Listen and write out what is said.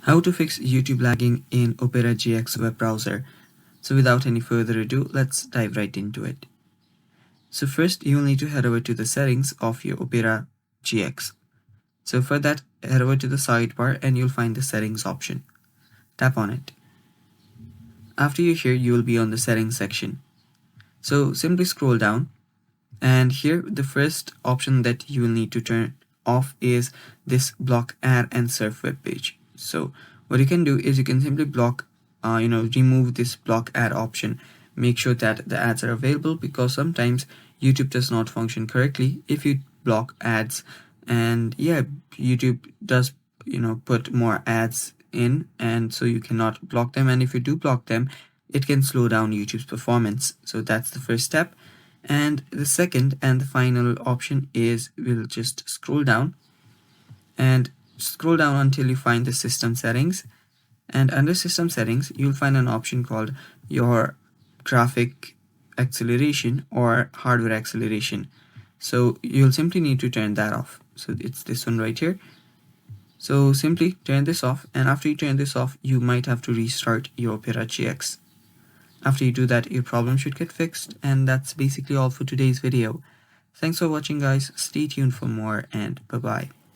How to fix YouTube lagging in Opera GX web browser. So without any further ado, let's dive right into it. So first, you'll need to head over to the settings of your Opera GX. So for that, head over to the sidebar and you'll find the settings option. Tap on it. After you're here, you will be on the settings section. So simply scroll down, and here the first option that you will need to turn off is this block ad and surf web page. So what you can do is you can simply remove this block ad option. Make sure that the ads are available, because sometimes YouTube does not function correctly if you block ads. And yeah, YouTube does put more ads in, and so you cannot block them, and if you do block them, it can slow down YouTube's performance. So that's the first step. And the second and the final option is, we'll just scroll down until you find the system settings, and under system settings you'll find an option called your graphic acceleration or hardware acceleration. So you'll simply need to turn that off. So it's this one right here. So simply turn this off, and after you turn this off, you might have to restart your Opera GX. After you do that, your problem should get fixed, and that's basically all for today's video. Thanks for watching, guys. Stay tuned for more, and bye-bye.